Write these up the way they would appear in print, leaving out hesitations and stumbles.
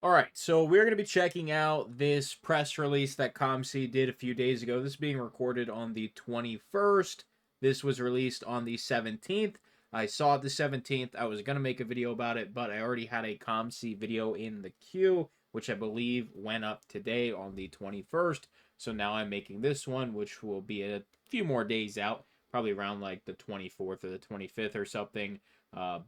All right, so we're going to be checking out this press release that COMC did a few days ago. This is being recorded on the 21st. This was released on the 17th. I saw it the 17th. I was going to make a video about it, but I already had a COMC video in the queue, which I believe went up today on the 21st. So now I'm making this one, which will be a few more days out, probably around like the 24th or the 25th or something.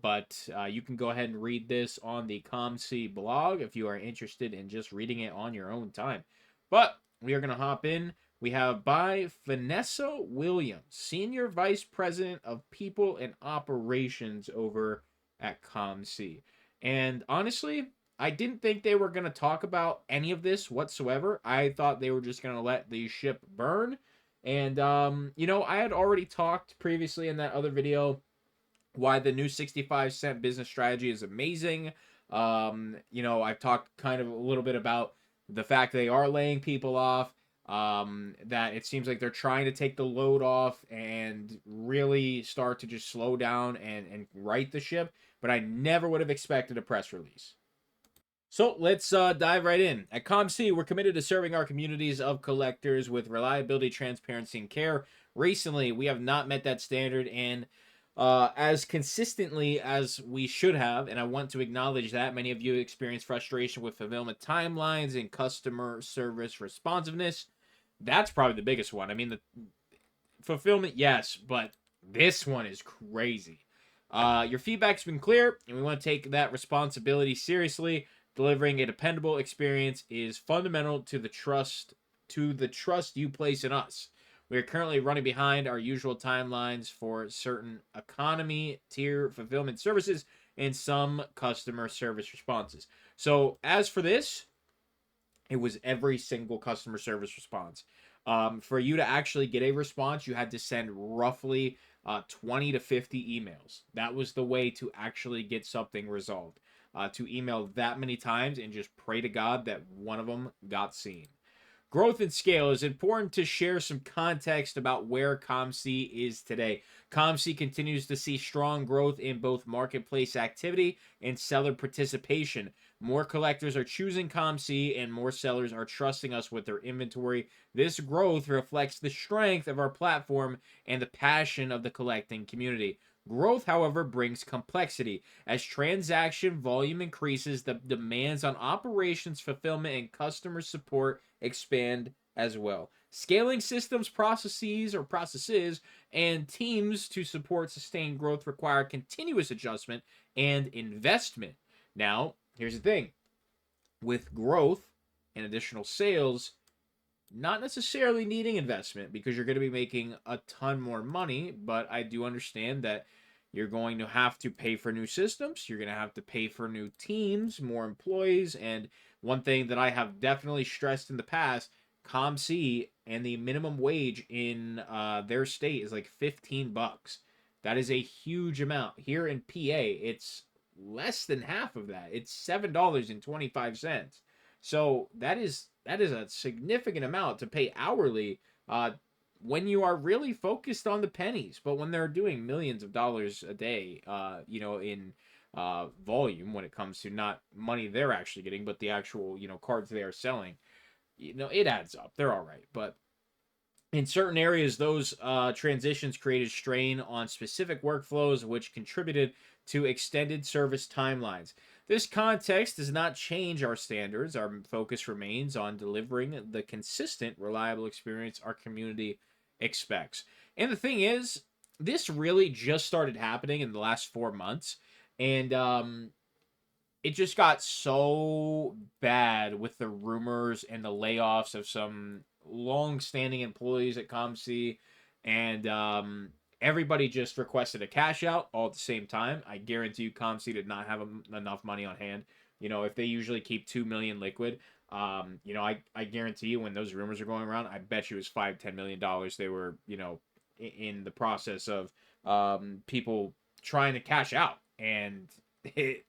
But you can go ahead and read this on the COMC blog if you are interested in just reading it on your own time. But we are going to hop in. We have by Vanessa Williams, Senior Vice President of People and Operations over at COMC. And honestly, I didn't think they were going to talk about any of this whatsoever. I thought they were just going to let the ship burn. And, I had already talked previously in that other video why the new 65-cent business strategy is amazing. I've talked kind of a little bit about the fact they are laying people off, that it seems like they're trying to take the load off and really start to just slow down and right the ship. But I never would have expected a press release. So let's dive right in. At COMC, we're committed to serving our communities of collectors with reliability, transparency, and care. Recently, we have not met that standard and as consistently as we should have, and I want to acknowledge that. Many of you experience frustration with fulfillment timelines and customer service responsiveness. That's probably the biggest one. I mean, the fulfillment, yes, but this one is crazy. Your feedback's been clear, and we want to take that responsibility seriously. Delivering a dependable experience is fundamental to the trust you place in us. We are currently running behind our usual timelines for certain economy tier fulfillment services and some customer service responses. So as for this, it was every single customer service response. For you to actually get a response, you had to send roughly 20 to 50 emails. That was the way to actually get something resolved. To email that many times and just pray to God that one of them got seen. Growth and scale is important to share some context about where COMC is today. COMC continues to see strong growth in both marketplace activity and seller participation. More collectors are choosing COMC and more sellers are trusting us with their inventory. This growth reflects the strength of our platform and the passion of the collecting community. Growth, however, brings complexity. As transaction volume increases, the demands on operations, fulfillment, and customer support expand as well. Scaling systems, processes, and teams to support sustained growth require continuous adjustment and investment. Now, here's the thing. With growth and additional sales, not necessarily needing investment because you're going to be making a ton more money, but I do understand that you're going to have to pay for new systems. You're going to have to pay for new teams, more employees. And one thing that I have definitely stressed in the past, COMC and the minimum wage in their state is like $15. That is a huge amount. Here in PA, it's less than half of that. It's $7.25. So that is a significant amount to pay hourly. When you are really focused on the pennies, but when they're doing millions of dollars a day, in volume when it comes to not money they're actually getting, but the actual, cards they are selling, it adds up. They're all right. But in certain areas, those transitions created strain on specific workflows, which contributed to extended service timelines. This context does not change our standards. Our focus remains on delivering the consistent, reliable experience our community expects. And the thing is, this really just started happening in the last 4 months. And it just got so bad with the rumors and the layoffs of some long-standing employees at COMC. And everybody just requested a cash out all at the same time. I guarantee you COMC did not have enough money on hand. If they usually keep $2 million liquid, I guarantee you when those rumors are going around, I bet you it was $5-10 million they were, in the process of people trying to cash out. And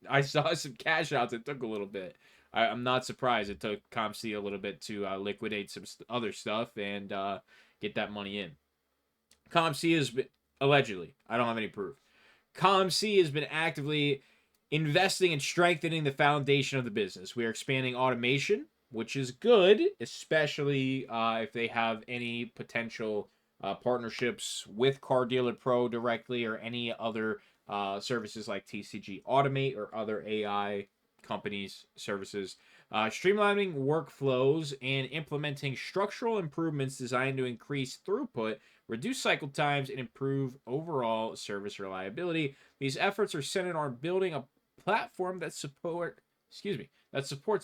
I saw some cash outs. It took a little bit. I'm not surprised it took COMC a little bit to liquidate some other stuff and get that money in. COMC has been, allegedly, I don't have any proof. COMC has been actively investing and strengthening the foundation of the business. We are expanding automation, which is good, especially if they have any potential partnerships with Car Dealer Pro directly or any other services like TCG Automate or other AI companies' services. Streamlining workflows and implementing structural improvements designed to increase throughput, reduce cycle times, and improve overall service reliability. These efforts are centered on building a platform that supports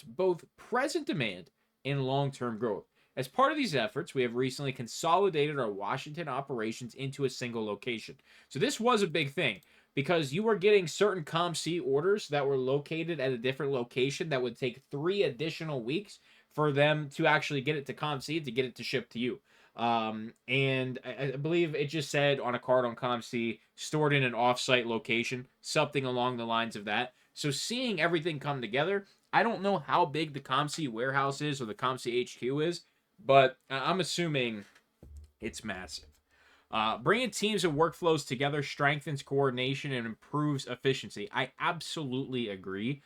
both present demand and long-term growth. As part of these efforts, we have recently consolidated our Washington operations into a single location. So this was a big thing because you were getting certain COMC orders that were located at a different location that would take 3 additional weeks for them to actually get it to COMC to get it to ship to you. And I believe it just said on a card on COMC, stored in an offsite location, something along the lines of that. So seeing everything come together, I don't know how big the COMC warehouse is or the COMC HQ is, but I'm assuming it's massive. Bringing teams and workflows together strengthens coordination and improves efficiency. I absolutely agree.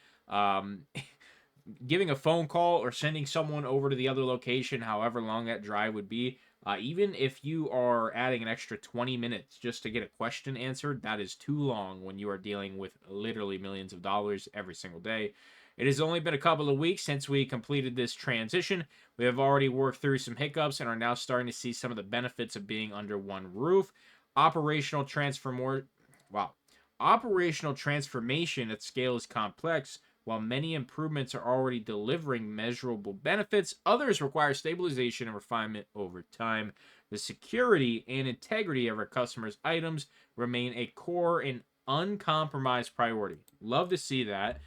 Giving a phone call or sending someone over to the other location, however long that drive would be, even if you are adding an extra 20 minutes just to get a question answered, that is too long when you are dealing with literally millions of dollars every single day. It has only been a couple of weeks since we completed this transition. We have already worked through some hiccups and are now starting to see some of the benefits of being under one roof. Operational transformation at scale is complex. While many improvements are already delivering measurable benefits, others require stabilization and refinement over time. The security and integrity of our customers' items remain a core and uncompromised priority. Love to see that.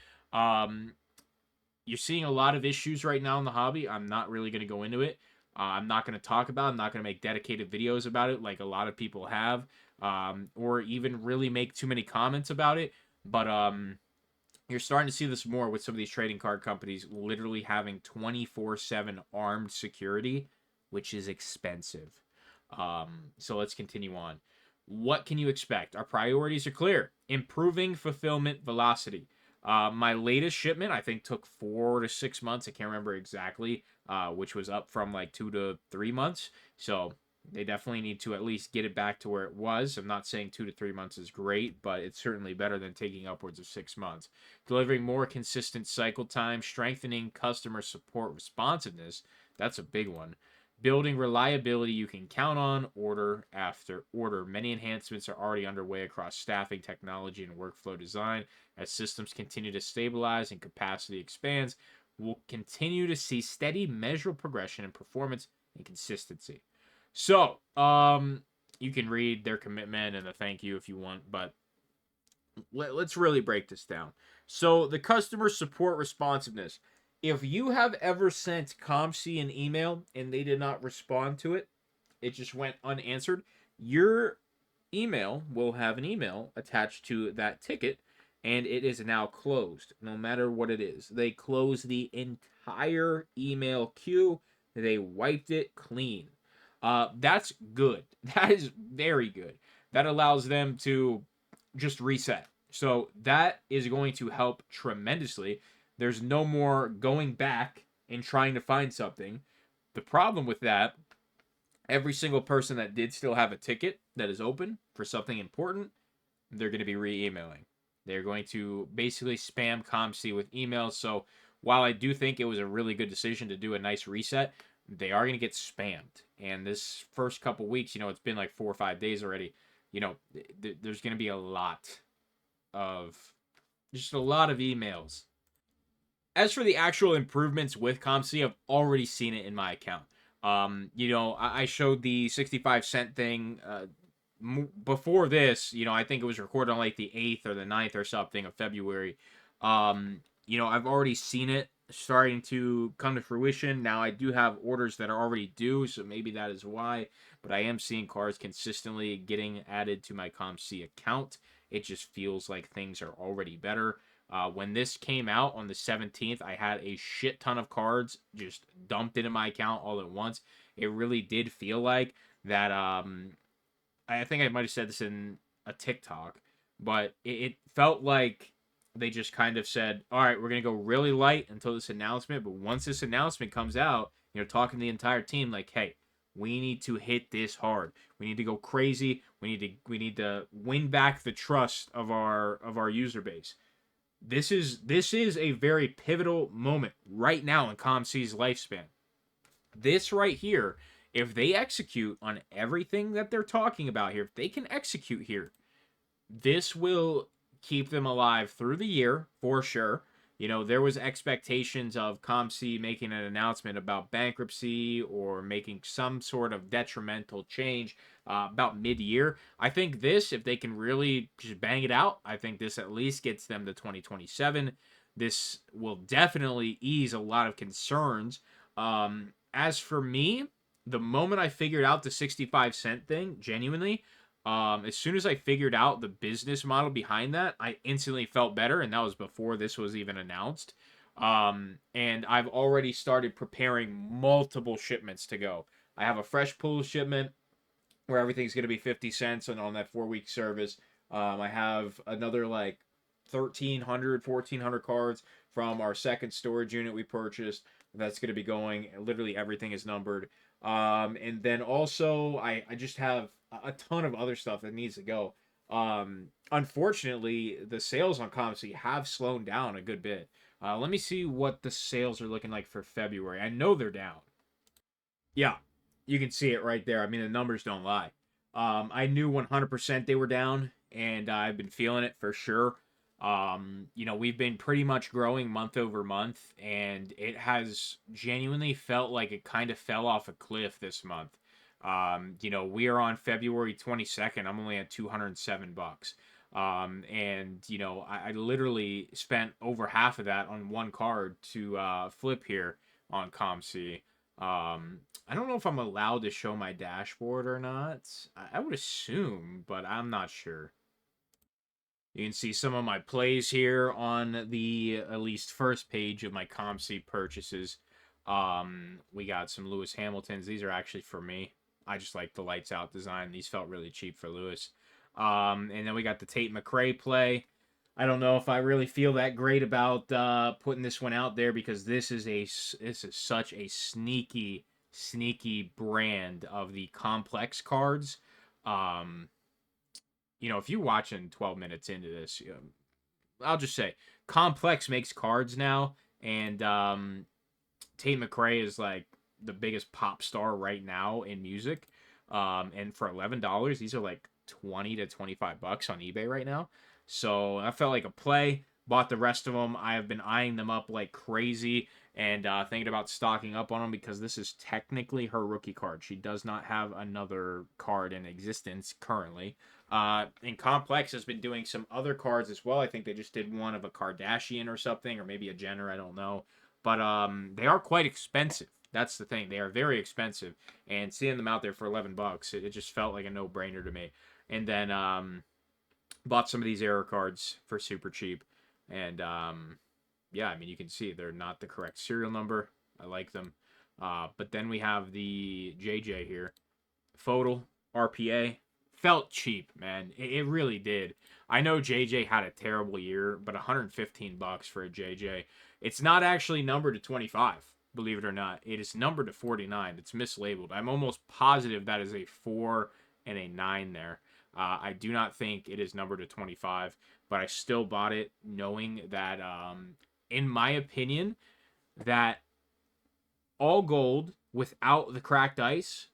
You're seeing a lot of issues right now in the hobby. I'm not really going to go into it. I'm not going to talk about it. I'm not going to make dedicated videos about it like a lot of people have, or even really make too many comments about it. But you're starting to see this more with some of these trading card companies literally having 24/7 armed security, which is expensive. So let's continue on. What can you expect? Our priorities are clear. Improving fulfillment velocity. My latest shipment, I think, took 4 to 6 months. I can't remember exactly, which was up from like 2 to 3 months. So they definitely need to at least get it back to where it was. I'm not saying 2 to 3 months is great, but it's certainly better than taking upwards of 6 months. Delivering more consistent cycle time, strengthening customer support responsiveness. That's a big one. Building reliability you can count on order after order. Many enhancements are already underway across staffing, technology, and workflow design. As systems continue to stabilize and capacity expands, we'll continue to see steady, measurable progression in performance and consistency. So, you can read their commitment and the thank you if you want, but let's really break this down. So, the customer support responsiveness. If you have ever sent COMC an email and they did not respond to it, it just went unanswered, your email will have an email attached to that ticket, and it is now closed, no matter what it is. They close the entire email queue. They wiped it clean. That's good. That is very good. That allows them to just reset. So that is going to help tremendously. There's no more going back and trying to find something. The problem with that, every single person that did still have a ticket that is open for something important, they're going to be re-emailing. They're going to basically spam COMC with emails. So while I do think it was a really good decision to do a nice reset, they are going to get spammed. And this first couple weeks, it's been like 4 or 5 days already. There's going to be a lot of emails. As for the actual improvements with COMC, I've already seen it in my account. I showed the 65-cent thing before this. I think it was recorded on like the 8th or the 9th or something of February. I've already seen it starting to come to fruition. Now I do have orders that are already due, so maybe that is why. But I am seeing cards consistently getting added to my COMC account. It just feels like things are already better. When this came out on the 17th, I had a shit ton of cards just dumped into my account all at once. It really did feel like that. I think I might have said this in a TikTok, but it felt like they just kind of said, all right, we're going to go really light until this announcement. But once this announcement comes out, talking to the entire team like, hey, we need to hit this hard. We need to go crazy. We need to win back the trust of our user base. This is a very pivotal moment right now in COMC's lifespan. This right here, if they execute on everything that they're talking about here, if they can execute here, this will keep them alive through the year for sure. There was expectations of COMC making an announcement about bankruptcy or making some sort of detrimental change about mid-year. I think this, if they can really just bang it out, I think this at least gets them to 2027. This will definitely ease a lot of concerns. As for me, the moment I figured out the 65 cent thing, genuinely, as soon as I figured out the business model behind that, I instantly felt better, and that was before this was even announced. And I've already started preparing multiple shipments to go. I have a fresh pool shipment where everything's going to be 50 cents on that 4-week service. I have another like 1,400 cards from our second storage unit we purchased. That's going to be going. Literally everything is numbered. And then also I just have a ton of other stuff that needs to go. Unfortunately, the sales on COMC have slowed down a good bit. Let me see what the sales are looking like for February. I know they're down. Yeah, you can see it right there. I mean, the numbers don't lie. I knew 100% they were down, and I've been feeling it for sure. We've been pretty much growing month over month, and it has genuinely felt like it kind of fell off a cliff this month. We are on February 22nd. I'm only at $207. I literally spent over half of that on one card to flip here on COMC. I don't know if I'm allowed to show my dashboard or not. I would assume, but I'm not sure. You can see some of my plays here on the at least first page of my COMC purchases. We got some Lewis Hamiltons. These are actually for me. I just like the lights out design. These felt really cheap for Lewis. And then we got the Tate McRae play. I don't know if I really feel that great about putting this one out there because this is such a sneaky brand of the complex cards. If you're watching 12 minutes into this, I'll just say complex makes cards now, and Tate McRae is like the biggest pop star right now in music. And for $11, these are like 20 to 25 bucks on eBay right now. So that felt like a play. Bought the rest of them. I have been eyeing them up like crazy and thinking about stocking up on them because this is technically her rookie card. She does not have another card in existence currently. And Complex has been doing some other cards as well. I think they just did one of a Kardashian or something, or maybe a Jenner. I don't know. But they are quite expensive. That's the thing. They are very expensive. And seeing them out there for $11, it just felt like a no-brainer to me. And then bought some of these error cards for super cheap. And yeah, I mean, you can see they're not the correct serial number. I like them. But then we have the JJ here. Photo, RPA. Felt cheap, man. It really did. I know JJ had a terrible year, but $115 for a JJ. It's not actually numbered to 25, believe it or not. It is numbered to 49. It's mislabeled. I'm almost positive that is a 4 and a 9 there. I do not think it is numbered to 25, but I still bought it knowing that, in my opinion, that all gold without the cracked ice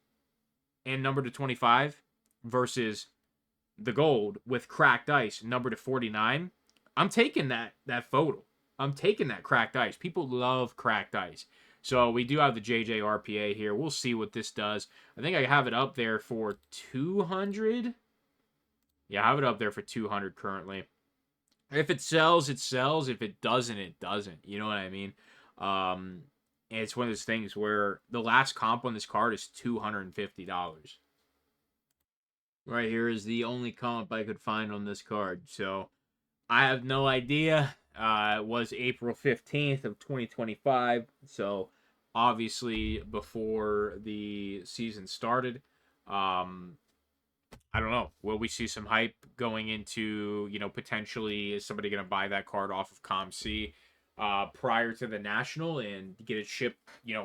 and numbered to 25 versus the gold with cracked ice numbered to 49, I'm taking that photo. I'm taking that cracked ice. People love cracked ice. So we do have the JJ RPA here. We'll see what this does. I think I have it up there for 200. Yeah, I have it up there for 200 currently. If it sells, it sells. If it doesn't, it doesn't. You know what I mean? And it's one of those things where the last comp on this card is $250. Right here is the only comp I could find on this card. So I have no idea. It was April 15th of 2025. So obviously before the season started. I don't know. Will we see some hype going into, potentially is somebody going to buy that card off of COMC prior to the national and get it shipped,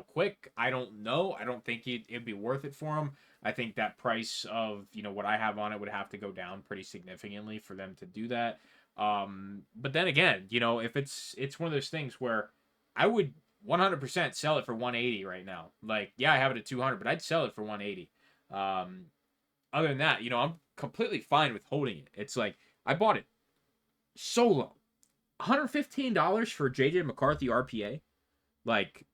quick? I don't know. I don't think it'd be worth it for them. I think that price of, what I have on it would have to go down pretty significantly for them to do that. But then again, if it's one of those things where I would 100% sell it for 180 right now. Like, yeah, I have it at 200, but I'd sell it for 180. Um, Other than that, I'm completely fine with holding it. It's like I bought it so low, $115 for JJ McCarthy RPA. Like,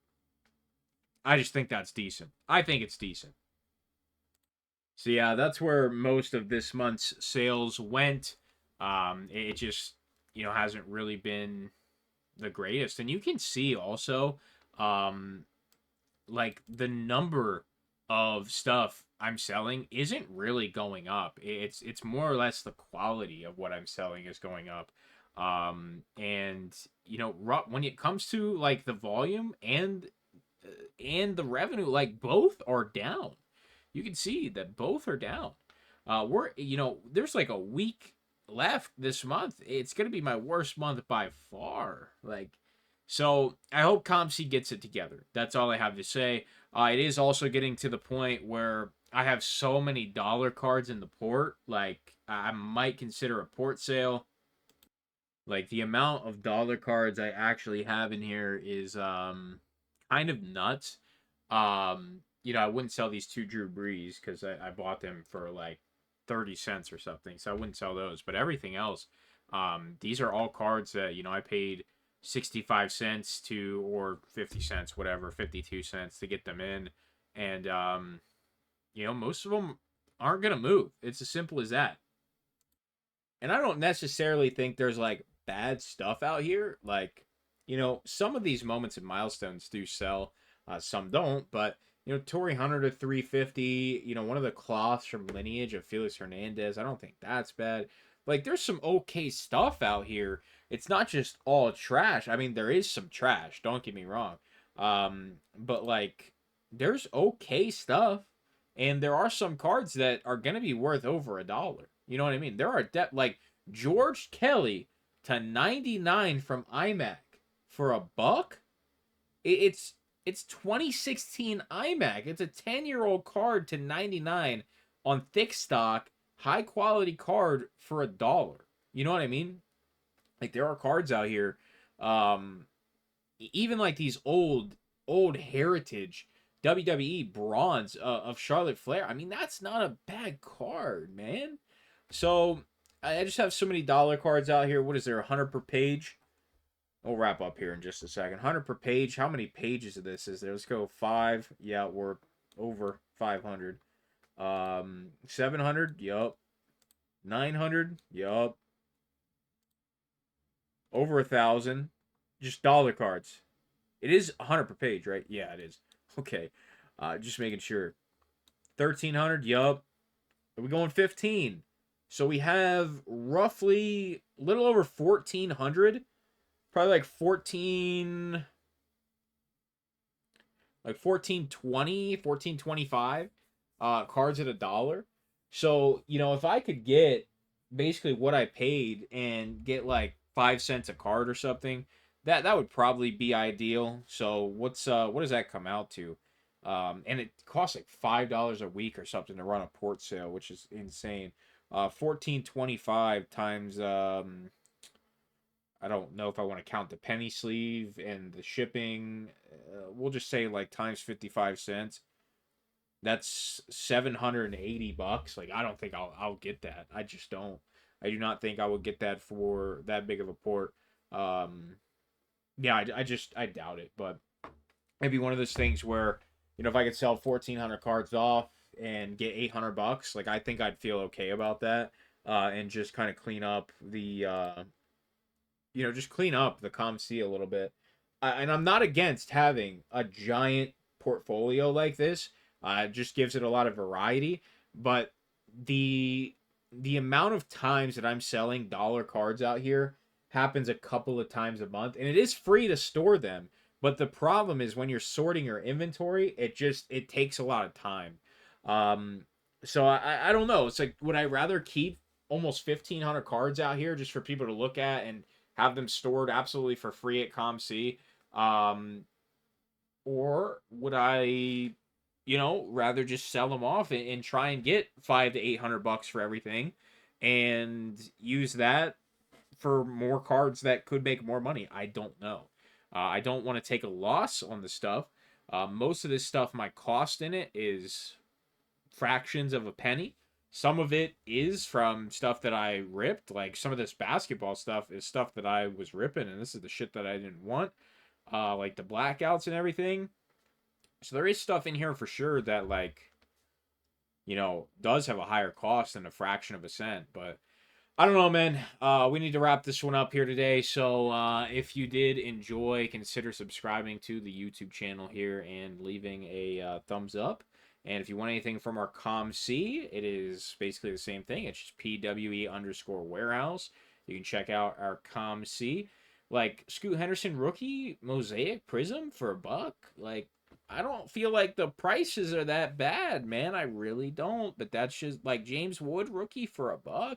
I just think that's decent. I think it's decent. So yeah, that's where most of this month's sales went. It just hasn't really been the greatest, and you can see also, um, like the number of stuff I'm selling isn't really going up. It's more or less the quality of what I'm selling is going up. And when it comes to like the volume and the revenue, like both are down. You can see that both are down. There's like a week left this month. It's gonna be my worst month by far. Like, so I hope COMC gets it together. That's all I have to say. It is also getting to the point where I have so many dollar cards in the port. Like, I might consider a port sale. Like, the amount of dollar cards I actually have in here is kind of nuts. I wouldn't sell these two Drew Brees because I bought them for like 30 cents or something. So I wouldn't sell those. But everything else, these are all cards that, I paid 65 cents to, or 50 cents, whatever, 52 cents to get them in. And, most of them aren't going to move. It's as simple as that. And I don't necessarily think there's like bad stuff out here. Like, some of these moments and milestones do sell, some don't. But Torrey Hunter to 350. One of the cloths from Lineage of Felix Hernandez. I don't think that's bad. Like, there's some okay stuff out here. It's not just all trash. I mean, there is some trash. Don't get me wrong. But like, there's okay stuff, and there are some cards that are gonna be worth over $1. You know what I mean? There are like George Kelly to 99 from iMac for $1. It's 2016 iMac. It's a 10-year-old card to 99 on thick stock, high quality card for $1. You know what I mean? Like, there are cards out here, even like these old heritage WWE bronze of Charlotte Flair. I mean, that's not a bad card, man. So I just have so many dollar cards out here. What is there, 100 per page? We'll wrap up here in just a second. 100 per page. How many pages of this is there? Let's go 5. Yeah, we're over 500. 700. Yup. 900. Yup. Over 1,000. Just dollar cards. It is 100 per page, right? Yeah, it is. Okay. Just making sure. 1,300. Yup. Are we going 15? So we have roughly a little over 1,400. Probably like 1420, 1425 cards at $1. So, if I could get basically what I paid and get like 5 cents a card or something, that would probably be ideal. So what does that come out to? And it costs like $5 a week or something to run a port sale, which is insane. 1425 times I don't know if I want to count the penny sleeve and the shipping. We'll just say like times 55 cents. That's $780. Like, I don't think I'll get that. I just don't. I do not think I will get that for that big of a port. Yeah, I doubt it. But maybe one of those things where, if I could sell 1,400 cards off and get $800, like, I think I'd feel okay about that. And just kind of clean up the just clean up the COMC a little bit. And I'm not against having a giant portfolio like this. It just gives it a lot of variety. But the amount of times that I'm selling dollar cards out here happens a couple of times a month, and it is free to store them. But the problem is when you're sorting your inventory, it takes a lot of time. So I don't know. It's like, would I rather keep almost 1,500 cards out here just for people to look at and have them stored absolutely for free at COMC? Um, or would I, rather just sell them off and try and get 500 to 800 bucks for everything and use that for more cards that could make more money? I don't know. I don't want to take a loss on the stuff. Most of this stuff, my cost in it is fractions of a penny. Some of it is from stuff that I ripped. Like some of this basketball stuff is stuff that I was ripping, and this is the shit that I didn't want. Like the blackouts and everything. So there is stuff in here for sure that like, does have a higher cost than a fraction of a cent. But I don't know, man. We need to wrap this one up here today. So if you did enjoy, consider subscribing to the YouTube channel here and leaving a thumbs up. And if you want anything from our COMC, it is basically the same thing. It's just PWE_Warehouse. You can check out our COMC. Like Scoot Henderson rookie Mosaic Prism for $1. Like, I don't feel like the prices are that bad, man. I really don't. But that's just like James Wood rookie for $1.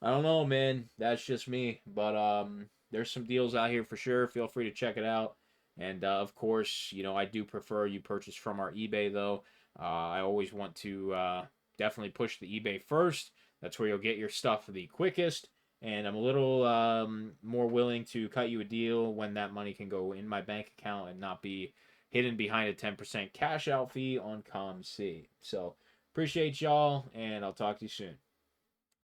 I don't know, man. That's just me. But there's some deals out here for sure. Feel free to check it out. And of course, I do prefer you purchase from our eBay though. I always want to definitely push the eBay first. That's where you'll get your stuff the quickest. And I'm a little more willing to cut you a deal when that money can go in my bank account and not be hidden behind a 10% cash out fee on COMC. So appreciate y'all, and I'll talk to you soon.